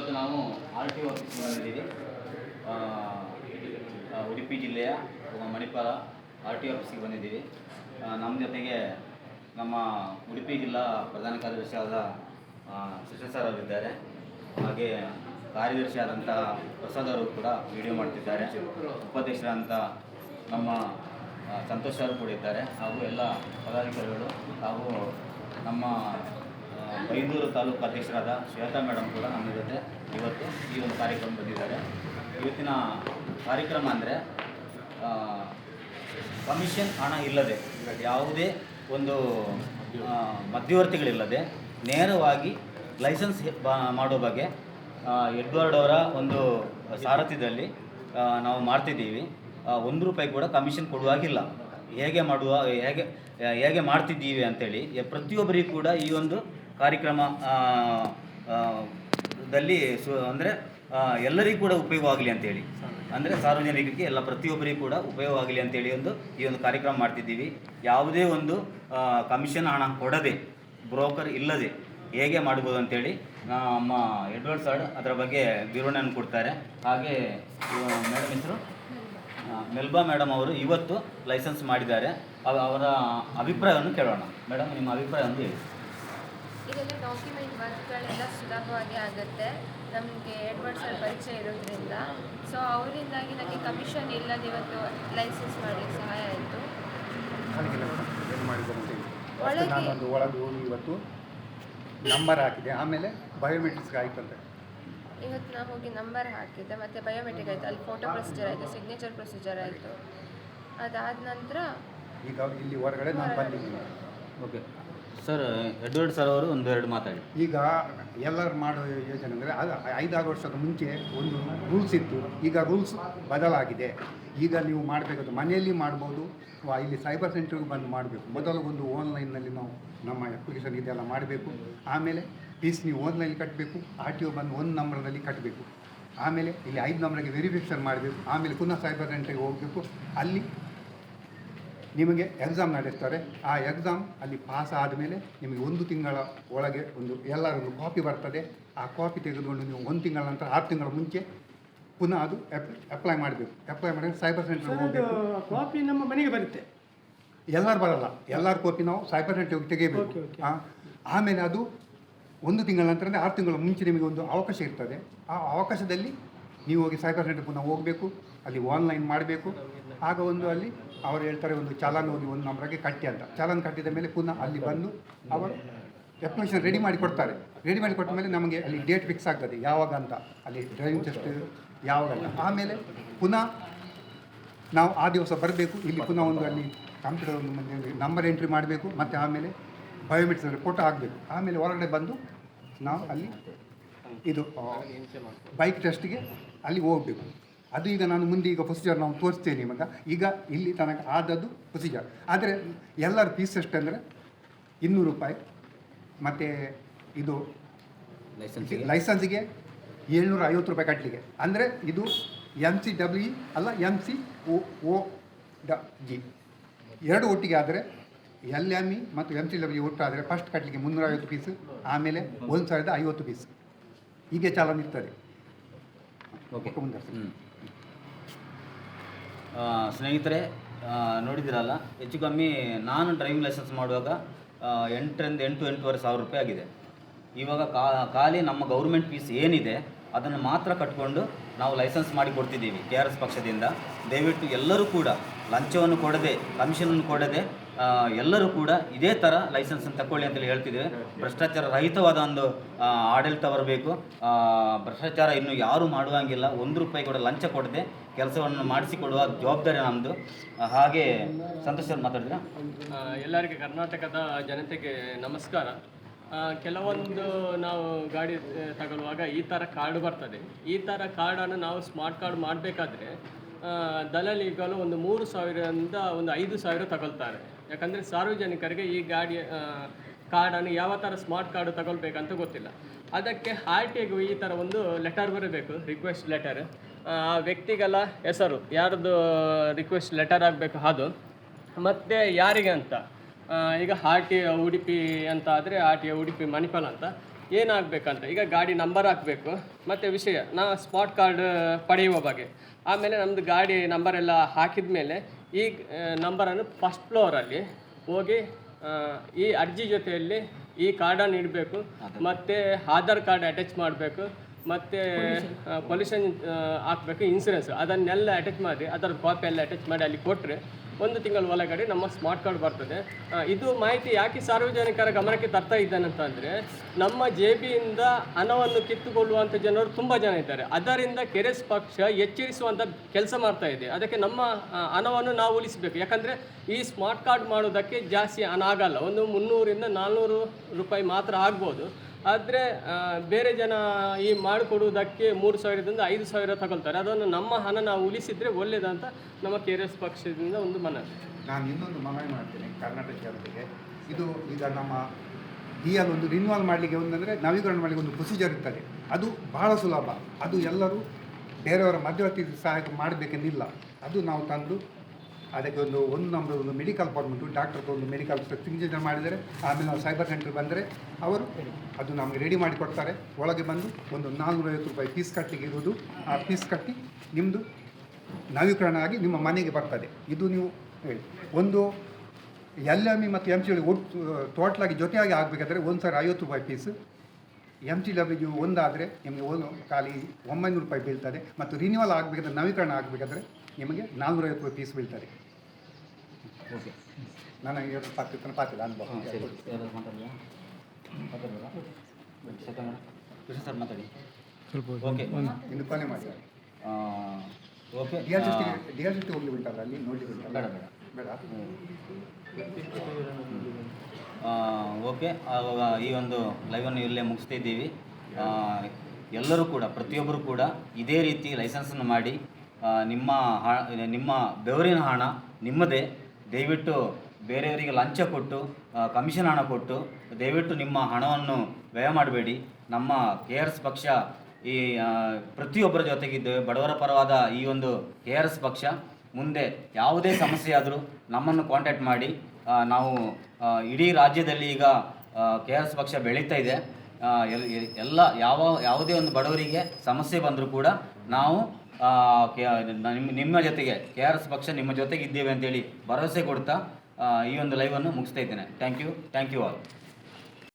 ಇವತ್ತು ನಾವು RTO ಆಫೀಸ್ಗೆ ಬಂದಿದ್ದೀವಿ. ಉಡುಪಿ ಜಿಲ್ಲೆಯ ಮಣಿಪಾಲ RTO ಆಫೀಸ್ಗೆ ಬಂದಿದ್ದೀವಿ. ನಮ್ಮ ಜೊತೆಗೆ ನಮ್ಮ ಉಡುಪಿ ಜಿಲ್ಲಾ ಪ್ರಧಾನ ಕಾರ್ಯದರ್ಶಿಯಾದ ಸುಶೀಲ್ ಸರ್ ಅವರಿದ್ದಾರೆ. ಹಾಗೆ ಕಾರ್ಯದರ್ಶಿಯಾದಂಥ ಪ್ರಸಾದ್ ಅವರು ಕೂಡ ವಿಡಿಯೋ ಮಾಡ್ತಿದ್ದಾರೆ. ಉಪಾಧ್ಯಕ್ಷರಾದಂಥ ನಮ್ಮ ಸಂತೋಷ್ ಅವರು ಕೂಡ ಇದ್ದಾರೆ. ಹಾಗೂ ಎಲ್ಲ ಪದಾಧಿಕಾರಿಗಳು ಹಾಗೂ ನಮ್ಮ ಬೈಂದೂರು ತಾಲೂಕು ಅಧ್ಯಕ್ಷರಾದ ಶ್ವೇತಾ ಮೇಡಮ್ ಕೂಡ ನಮ್ಮ ಜೊತೆ ಇವತ್ತು ಈ ಒಂದು ಕಾರ್ಯಕ್ರಮ ಬಂದಿದ್ದಾರೆ. ಇವತ್ತಿನ ಕಾರ್ಯಕ್ರಮ ಅಂದರೆ ಕಮಿಷನ್ ಹಣ ಇಲ್ಲದೆ, ಯಾವುದೇ ಒಂದು ಮಧ್ಯವರ್ತಿಗಳಿಲ್ಲದೆ ನೇರವಾಗಿ ಲೈಸೆನ್ಸ್ ಮಾಡೋ ಬಗ್ಗೆ ಎಡ್ವರ್ಡ್ ಅವರ ಒಂದು ಸಾರಥ್ಯದಲ್ಲಿ ನಾವು ಮಾಡ್ತಿದ್ದೀವಿ. ₹1 ಕೂಡ ಕಮಿಷನ್ ಕೊಡುವಾಗಿಲ್ಲ. ಹೇಗೆ ಮಾಡ್ತಿದ್ದೀವಿ ಅಂಥೇಳಿ ಪ್ರತಿಯೊಬ್ಬರಿಗೂ ಕೂಡ ಈ ಒಂದು ಕಾರ್ಯಕ್ರಮ ದಲ್ಲಿ ಅಂದರೆ ಎಲ್ಲರಿಗೂ ಕೂಡ ಉಪಯೋಗವಾಗಲಿ ಅಂತೇಳಿ, ಅಂದರೆ ಸಾರ್ವಜನಿಕರಿಗೆ ಎಲ್ಲ ಪ್ರತಿಯೊಬ್ಬರಿಗೂ ಕೂಡ ಉಪಯೋಗವಾಗಲಿ ಅಂತೇಳಿ ಈ ಒಂದು ಕಾರ್ಯಕ್ರಮ ಮಾಡ್ತಿದ್ದೀವಿ. ಯಾವುದೇ ಒಂದು ಕಮಿಷನ್ ಹಣ ಕೊಡದೆ, ಬ್ರೋಕರ್ ಇಲ್ಲದೆ ಹೇಗೆ ಮಾಡ್ಬೋದು ಅಂತೇಳಿ ನಮ್ಮ ಎಡ್ವರ್ಡ್ ಸರ್ ಅದರ ಬಗ್ಗೆ ವಿವರಣೆಯನ್ನು ಕೊಡ್ತಾರೆ. ಹಾಗೆ ಮೇಡಮ್ ಹೆಸರು ಮೆಲ್ಬಾ ಮೇಡಮ್ ಅವರು ಇವತ್ತು ಲೈಸೆನ್ಸ್ ಮಾಡಿದ್ದಾರೆ. ಅವರ ಅಭಿಪ್ರಾಯವನ್ನು ಕೇಳೋಣ. ಮೇಡಮ್, ನಿಮ್ಮ ಅಭಿಪ್ರಾಯವನ್ನು ಹೇಳಿ. ಇದೆಲ್ಲ ಡಾಕ್ಯುಮೆಂಟ್ ವರ್ಕ್ಗಳೆಲ್ಲ ಸುಲಭವಾಗಿ ಆಗುತ್ತೆ. ನಮಗೆ ಎಡ್ವರ್ಡ್ ಸರ್ ಪರಿಚಯ ಇರೋದ್ರಿಂದ, ಸೊ ಅವರಿಂದಾಗಿ ನನಗೆ ಕಮಿಷನ್ ಇಲ್ಲದೆ ಇವತ್ತು ಲೈಸೆನ್ಸ್ ಮಾಡಲಿಕ್ಕೆ ಸಹಾಯ ಆಯಿತು. ಒಳಗೆ ಹೋಗಿ ಇವತ್ತು ನಂಬರ್ ಹಾಕಿದೆ, ಆಮೇಲೆ ಬಯೋಮೆಟ್ರಿಕ್ಸ್ ಆಯ್ತಂತೆ. ಇವತ್ತು ನಾನು ಹೋಗಿ ನಂಬರ್ ಹಾಕಿದ್ದೆ, ಮತ್ತು ಬಯೋಮೆಟ್ರಿಕ್ ಆಯಿತು, ಅಲ್ಲಿ ಫೋಟೋ ಪ್ರೊಸೀಜರ್ ಆಯಿತು, ಸಿಗ್ನೇಚರ್ ಪ್ರೊಸೀಜರ್ ಆಯಿತು. ಅದಾದ ನಂತರ ಈಗ ಇಲ್ಲಿ ಹೊರಗಡೆ ನಾನು ಬಂದಿದ್ದೀನಿ. ಓಕೆ ಸರ್, ಎಡ್ವರ್ಡ್ ಸರ್ ಅವರು ಒಂದೆರಡು ಮಾತಾಡಿ. ಈಗ ಎಲ್ಲರೂ ಮಾಡೋ ಯೋಜನೆ ಅಂದರೆ ಅದು 5-6 ವರ್ಷದ ಮುಂಚೆ ಒಂದು ರೂಲ್ಸ್ ಇತ್ತು. ಈಗ ರೂಲ್ಸ್ ಬದಲಾಗಿದೆ. ಈಗ ನೀವು ಮಾಡಬೇಕಾದ್ರೆ ಮನೆಯಲ್ಲಿ ಮಾಡ್ಬೋದು, ಇಲ್ಲಿ ಸೈಬರ್ ಸೆಂಟ್ರಿಗೆ ಬಂದು ಮಾಡಬೇಕು. ಮೊದಲು ಒಂದು ಆನ್ಲೈನ್ನಲ್ಲಿ ನಾವು ನಮ್ಮ ಅಪ್ಲಿಕೇಶನ್ ಇದೆಲ್ಲ ಮಾಡಬೇಕು. ಆಮೇಲೆ ಫೀಸ್ ನೀವು ಆನ್ಲೈನ್ ಕಟ್ಟಬೇಕು. RTO ಬಂದು 1 ನಂಬರ್ನಲ್ಲಿ ಕಟ್ಟಬೇಕು. ಆಮೇಲೆ ಇಲ್ಲಿ 5 ನಂಬರ್ಗೆ ವೆರಿಫಿಕೇಷನ್ ಮಾಡಬೇಕು. ಆಮೇಲೆ ಪುನಃ ಸೈಬರ್ ಸೆಂಟ್ರಿಗೆ ಹೋಗಬೇಕು. ಅಲ್ಲಿ ನಿಮಗೆ ಎಕ್ಸಾಮ್ ನಡೆಸ್ತಾರೆ. ಆ ಎಕ್ಸಾಮ್ ಅಲ್ಲಿ ಪಾಸ್ ಆದಮೇಲೆ ನಿಮಗೆ 1 ತಿಂಗಳ ಒಳಗೆ ಎಲ್ಲರೂ ಕಾಪಿ ಬರ್ತದೆ. ಆ ಕಾಪಿ ತೆಗೆದುಕೊಂಡು ನೀವು 1 ತಿಂಗಳ ನಂತರ 6 ತಿಂಗಳ ಮುಂಚೆ ಪುನಃ ಅದು ಅಪ್ಲೈ ಮಾಡಬೇಕು. ಅಪ್ಲೈ ಮಾಡಿದ್ರೆ ಸೈಬರ್ ಸೆಂಟ್ರಿಗೆ ಹೋಗಬೇಕು. ಕಾಪಿ ನಮ್ಮ ಮನೆಗೆ ಬರುತ್ತೆ. ಎಲ್ಲರೂ ಬರಲ್ಲ, ಎಲ್ಲರ ಕಾಪಿ ನಾವು ಸೈಬರ್ ಸೆಂಟ್ರಿಗೆ ಹೋಗಿ ತೆಗೆಯಬೇಕು. ಆಮೇಲೆ ಅದು 1 ತಿಂಗಳ ನಂತರ ಅಂದರೆ 6 ತಿಂಗಳ ಮುಂಚೆ ನಿಮಗೆ ಒಂದು ಅವಕಾಶ ಇರ್ತದೆ. ಆ ಅವಕಾಶದಲ್ಲಿ ನೀವು ಹೋಗಿ ಸೈಬರ್ ಸೆಂಟ್ರಿಗೆ ಪುನಃ ಹೋಗಬೇಕು. ಅಲ್ಲಿ ಆನ್ಲೈನ್ ಮಾಡಬೇಕು. ಆಗ ಅಲ್ಲಿ ಅವರು ಹೇಳ್ತಾರೆ ಒಂದು ಚಾಲಾನ್ ಹೋಗಿ 1 ನಂಬರ್ಗೆ ಕಟ್ಟಿ ಅಂತ. ಚಾಲಾನ್ ಕಟ್ಟಿದ ಮೇಲೆ ಪುನಃ ಅಲ್ಲಿ ಬಂದು ಅವರು ಅಪ್ಲಿಕೇಶನ್ ರೆಡಿ ಮಾಡಿ ಕೊಡ್ತಾರೆ. ರೆಡಿ ಮಾಡಿ ಕೊಟ್ಟ ಮೇಲೆ ನಮಗೆ ಅಲ್ಲಿ ಡೇಟ್ ಫಿಕ್ಸ್ ಆಗ್ತದೆ ಯಾವಾಗ ಅಂತ, ಅಲ್ಲಿ ಡ್ರೈವಿಂಗ್ ಟೆಸ್ಟ್ ಯಾವಾಗ ಅಂತ. ಆಮೇಲೆ ಪುನಃ ನಾವು ಆ ದಿವಸ ಬರಬೇಕು. ಇಲ್ಲಿ ಪುನಃ ಅಲ್ಲಿ ಕಂಪ್ಯೂಟರ್ ಒಂದು ನಂಬರ್ ಎಂಟ್ರಿ ಮಾಡಬೇಕು. ಮತ್ತು ಆಮೇಲೆ ಬಯೋಮೆಟ್ರಿಕ್ಸ್ ಫೋಟೋ ಹಾಕಬೇಕು. ಆಮೇಲೆ ಹೊರಗಡೆ ಬಂದು ನಾವು ಅಲ್ಲಿ ಇದು ಬೈಕ್ ಟೆಸ್ಟ್ಗೆ ಅಲ್ಲಿ ಹೋಗಬೇಕು. ಅದು ಈಗ ನಾನು ಮುಂದೆ ಪ್ರೊಸೀಜರ್ ನಾವು ತೋರಿಸ್ತೇನೆ ನಿಮಗೆ. ಈಗ ಇಲ್ಲಿ ತನಕ ಆದದ್ದು ಪ್ರೊಸೀಜರ್. ಆದರೆ ಎಲ್ಲರ ಫೀಸ್ ಎಷ್ಟಂದರೆ ₹200. ಮತ್ತು ಇದು ಲೈಸೆನ್ಸಿಗೆ ₹750 ಕಟ್ಟಲಿಕ್ಕೆ. ಅಂದರೆ ಇದು MCWE ಅಲ್ಲ, MCOOG ಎರಡು ಒಟ್ಟಿಗೆ ಆದರೆ LME ಮತ್ತು MCWE ಒಟ್ಟಾದರೆ ಫಸ್ಟ್ ಕಟ್ಟಲಿಕ್ಕೆ ₹350 ಫೀಸ್, ಆಮೇಲೆ ₹1050 ಫೀಸ್. ಹೀಗೆ ಚಾಲನೆ ಇರ್ತದೆ. ಓಕೆ, ಸ್ನೇಹಿತರೆ ನೋಡಿದಿರಲ್ಲ, ಹೆಚ್ಚು ಕಮ್ಮಿ ನಾನು ಡ್ರೈವಿಂಗ್ ಲೈಸೆನ್ಸ್ ಮಾಡುವಾಗ 8,000 ಸಾವಿರ ರೂಪಾಯಿ ಆಗಿದೆ. ಇವಾಗ ಖಾಲಿ ನಮ್ಮ ಗೌರ್ಮೆಂಟ್ ಫೀಸ್ ಏನಿದೆ ಅದನ್ನು ಮಾತ್ರ ಕಟ್ಕೊಂಡು ನಾವು ಲೈಸೆನ್ಸ್ ಮಾಡಿ ಕೊಡ್ತಿದ್ದೀವಿ KRS ಪಕ್ಷದಿಂದ. ದಯವಿಟ್ಟು ಎಲ್ಲರೂ ಕೂಡ ಲಂಚವನ್ನು ಕೊಡದೆ, ಕಮಿಷನನ್ನು ಕೊಡದೆ ಎಲ್ಲರೂ ಕೂಡ ಇದೇ ಥರ ಲೈಸೆನ್ಸನ್ನು ತಗೊಳ್ಳಿ ಅಂತೇಳಿ ಹೇಳ್ತಿದ್ದೇವೆ. ಭ್ರಷ್ಟಾಚಾರ ರಹಿತವಾದ ಒಂದು ಆಡಳಿತ ಬರಬೇಕು. ಭ್ರಷ್ಟಾಚಾರ ಇನ್ನು ಯಾರೂ ಮಾಡುವಂಗಿಲ್ಲ. ₹1 ಕೂಡ ಲಂಚ ಕೊಡದೆ ಕೆಲಸವನ್ನು ಮಾಡಿಸಿಕೊಡುವ ಜವಾಬ್ದಾರಿ ನಮ್ಮದು. ಹಾಗೆ ಸಂತೋಷ್ ಸರ್ ಮಾತಾಡಿದ್ರೆ. ಎಲ್ಲರಿಗೆ ಕರ್ನಾಟಕದ ಜನತೆಗೆ ನಮಸ್ಕಾರ. ಕೆಲವೊಂದು ನಾವು ಗಾಡಿ ತಗೊಳ್ಳುವಾಗ ಈ ಥರ ಕಾರ್ಡ್ ಬರ್ತದೆ. ಈ ಥರ ಕಾರ್ಡನ್ನು ನಾವು ಸ್ಮಾರ್ಟ್ ಕಾರ್ಡ್ ಮಾಡಬೇಕಾದ್ರೆ ದಲಾಲಿಗಳು ಒಂದು 3,000ರಿಂದ ಒಂದು 5,000 ತಗೊಳ್ತಾರೆ. ಯಾಕಂದರೆ ಸಾರ್ವಜನಿಕರಿಗೆ ಈ ಗಾಡಿಯ ಕಾರ್ಡನ್ನು ಯಾವ ಥರ ಸ್ಮಾರ್ಟ್ ಕಾರ್ಡ್ ತಗೊಳ್ಬೇಕಂತ ಗೊತ್ತಿಲ್ಲ. ಅದಕ್ಕೆ RTOಗೆ ಈ ಥರ ಒಂದು ಲೆಟರ್ ಬರಬೇಕು, ರಿಕ್ವೆಸ್ಟ್ ಲೆಟರ್. ಆ ವ್ಯಕ್ತಿಗಳ ಹೆಸರು, ಯಾರ್ದು ರಿಕ್ವೆಸ್ಟ್ ಲೆಟರ್ ಆಗಬೇಕು ಅದು, ಮತ್ತು ಯಾರಿಗೆ ಅಂತ. ಈಗ RTO ಉಡುಪಿ ಅಂತ ಆದರೆ RTO ಉಡುಪಿ ಮಣಿಪಾಲ ಅಂತ, ಏನಾಗಬೇಕಂತ ಈಗ ಗಾಡಿ ನಂಬರ್ ಹಾಕಬೇಕು ಮತ್ತು ವಿಷಯ ಸ್ಮಾರ್ಟ್ ಕಾರ್ಡ್ ಪಡೆಯುವ ಬಗ್ಗೆ. ಆಮೇಲೆ ನಮ್ಮದು ಗಾಡಿ ನಂಬರ್ ಎಲ್ಲ ಹಾಕಿದ ಮೇಲೆ ಈ ನಂಬರನ್ನು ಫಸ್ಟ್ ಫ್ಲೋರಲ್ಲಿ ಹೋಗಿ ಈ ಅರ್ಜಿ ಜೊತೆಯಲ್ಲಿ ಈ ಕಾರ್ಡನ್ನು ಇಡಬೇಕು, ಮತ್ತು ಆಧಾರ್ ಕಾರ್ಡ್ ಅಟ್ಯಾಚ್ ಮಾಡಬೇಕು, ಮತ್ತು ಪೊಲ್ಯೂಷನ್ ಹಾಕಬೇಕು, ಇನ್ಸೂರೆನ್ಸ್ ಅದನ್ನೆಲ್ಲ ಅಟ್ಯಾಚ್ ಮಾಡಿ ಅದರ ಕಾಪಿ ಎಲ್ಲ ಅಟ್ಯಾಚ್ ಮಾಡಿ ಅಲ್ಲಿ ಕೊಟ್ಟರೆ 1 ತಿಂಗಳ ಒಳಗಡೆ ನಮ್ಮ ಸ್ಮಾರ್ಟ್ ಕಾರ್ಡ್ ಬರ್ತದೆ. ಇದು ಮಾಹಿತಿ ಯಾಕೆ ಸಾರ್ವಜನಿಕರ ಗಮನಕ್ಕೆ ತರ್ತಾ ಇದ್ದಾನಂತಂದರೆ, ನಮ್ಮ ಜೇಬಿಯಿಂದ ಹಣವನ್ನು ಕಿತ್ತುಕೊಳ್ಳುವಂಥ ಜನರು ತುಂಬ ಜನ ಇದ್ದಾರೆ. ಅದರಿಂದ ಕೆರೆಸ್ ಪಕ್ಷ ಎಚ್ಚರಿಸುವಂಥ ಕೆಲಸ ಮಾಡ್ತಾ ಇದೆ. ಅದಕ್ಕೆ ನಮ್ಮ ಹಣವನ್ನು ನಾವು ಉಳಿಸಬೇಕು. ಯಾಕಂದರೆ ಈ ಸ್ಮಾರ್ಟ್ ಕಾರ್ಡ್ ಮಾಡೋದಕ್ಕೆ ಜಾಸ್ತಿ ಹಣ ಆಗಲ್ಲ, ಒಂದು 300 ರಿಂದ 400 ರೂಪಾಯಿ ಮಾತ್ರ ಆಗ್ಬೋದು. ಆದರೆ ಬೇರೆ ಜನ ಈ ಮಾಡಿಕೊಡುವುದಕ್ಕೆ 3,000 ರಿಂದ 5,000 ತಗೊಳ್ತಾರೆ. ಅದನ್ನು ನಮ್ಮ ಹಣ ನಾವು ಉಳಿಸಿದರೆ ಒಳ್ಳೆಯದಂತ ನಮ್ಮ KRS ಪಕ್ಷದಿಂದ ಒಂದು ಮನವಿ. ನಾನು ಇನ್ನೊಂದು ಮನವಿ ಮಾಡ್ತೇನೆ ಕರ್ನಾಟಕ ಜನತೆಗೆ. ಇದು ಈಗ ನಮ್ಮ DL ಒಂದು ರಿನ್ಯೂವಲ್ ಮಾಡಲಿಕ್ಕೆ ಒಂದಂದರೆ ನವೀಕರಣ ಮಾಡಲಿಕ್ಕೆ ಒಂದು ಪ್ರೊಸೀಜರ್ ಇರ್ತದೆ. ಅದು ಬಹಳ ಸುಲಭ. ಅದು ಎಲ್ಲರೂ ಬೇರೆಯವರ ಮಧ್ಯವರ್ತಿ ಸಹಾಯ ಮಾಡಬೇಕೆಂದಿಲ್ಲ. ಅದು ನಾವು ತಂದು ಅದಕ್ಕೆ ಒಂದು ನಮ್ಮದು ಮೆಡಿಕಲ್ ಫಾರ್ಮ್ ಉಂಟು, ಡಾಕ್ಟರ್ದು ಒಂದು ಮೆಡಿಕಲ್ ಸಿಗ್ನೇಚರ್ ಮಾಡಿದರೆ ಆಮೇಲೆ ನಾವು ಸೈಬರ್ ಸೆಂಟರ್ ಬಂದರೆ ಅವರು ಅದು ನಮಗೆ ರೆಡಿ ಮಾಡಿ ಕೊಡ್ತಾರೆ. ಒಳಗೆ ಬಂದು ಒಂದು 450 ರೂಪಾಯಿ ಫೀಸ್ ಕಟ್ಟಿಗೆ ಇರುವುದು. ಆ ಫೀಸ್ ಕಟ್ಟಿ ನಿಮ್ಮದು ನವೀಕರಣ ಆಗಿ ನಿಮ್ಮ ಮನೆಗೆ ಬರ್ತದೆ. ಇದು ನೀವು ಹೇಳಿ ಒಂದು LME ಮತ್ತು MCW ಒಟ್ಟು ಟೋಟಲಾಗಿ ಜೊತೆಯಾಗಿ ಆಗಬೇಕಾದ್ರೆ ಒಂದು ಸಾರಿ 50 ರೂಪಾಯಿ ಫೀಸ್. MCW ಒಂದಾದರೆ ನಿಮಗೆ ಖಾಲಿ 900 ರೂಪಾಯಿ ಬೀಳ್ತದೆ. ಮತ್ತು ರಿನ್ಯೂವಲ್ ಆಗಬೇಕಾದ್ರೆ ನವೀಕರಣ ಆಗಬೇಕಾದ್ರೆ ನಿಮಗೆ 450 ರೂಪಾಯಿ ಫೀಸ್ ಬೀಳ್ತದೆ. ಓಕೆ, ನನಗೆ ಪಾತಿಲ್ಲ ಅನುಭವ. ಸರ್ ಮಾತಾಡಿ. ಓಕೆ, ಇನ್ನು ಕೊನೆ ಮಾಡಿ. ಓಕೆ, DLCT ಹೋಗ್ಲಿ ಉಂಟಲ್ಲ, ಅಲ್ಲಿ ನೋಡಲಿಕ್ಕೆ ಉಂಟಲ್ಲ? ಬೇಡ ಬೇಡ. ಓಕೆ, ಆವಾಗ ಈ ಒಂದು ಲೈವನ್ನು ಇಲ್ಲೇ ಮುಗಿಸ್ತಿದ್ದೀವಿ. ಎಲ್ಲರೂ ಕೂಡ ಪ್ರತಿಯೊಬ್ಬರು ಕೂಡ ಇದೇ ರೀತಿ ಲೈಸೆನ್ಸನ್ನು ಮಾಡಿ ನಿಮ್ಮ ಬೆವರಿನ ಹಣ ನಿಮ್ಮದೇ. ದಯವಿಟ್ಟು ಬೇರೆಯವರಿಗೆ ಲಂಚ ಕೊಟ್ಟು ಕಮಿಷನ್ ಹಣ ಕೊಟ್ಟು ದಯವಿಟ್ಟು ನಿಮ್ಮ ಹಣವನ್ನು ವ್ಯಯ ಮಾಡಬೇಡಿ. ನಮ್ಮ KRS ಪಕ್ಷ ಈ ಪ್ರತಿಯೊಬ್ಬರ ಜೊತೆಗಿದ್ದೇವೆ. ಬಡವರ ಪರವಾದ ಈ ಒಂದು KRS ಪಕ್ಷ ಮುಂದೆ ಯಾವುದೇ ಸಮಸ್ಯೆ ಆದರೂ ನಮ್ಮನ್ನು ಕಾಂಟ್ಯಾಕ್ಟ್ ಮಾಡಿ. ನಾವು ಇಡೀ ರಾಜ್ಯದಲ್ಲಿ ಈಗ KRS ಪಕ್ಷ ಬೆಳೀತಾ ಇದೆ. ಯಾವುದೇ ಒಂದು ಬಡವರಿಗೆ ಸಮಸ್ಯೆ ಬಂದರೂ ಕೂಡ ನಾವು ನಿಮ್ಮ ಜೊತೆಗೆ KRS ಪಕ್ಷ ನಿಮ್ಮ ಜೊತೆಗೆ ಇದ್ದೇವೆ ಅಂತೇಳಿ ಭರವಸೆ ಕೊಡ್ತಾ ಈ ಒಂದು ಲೈವನ್ನು ಮುಗಿಸ್ತಾ ಇದ್ದೇನೆ. Thank you all.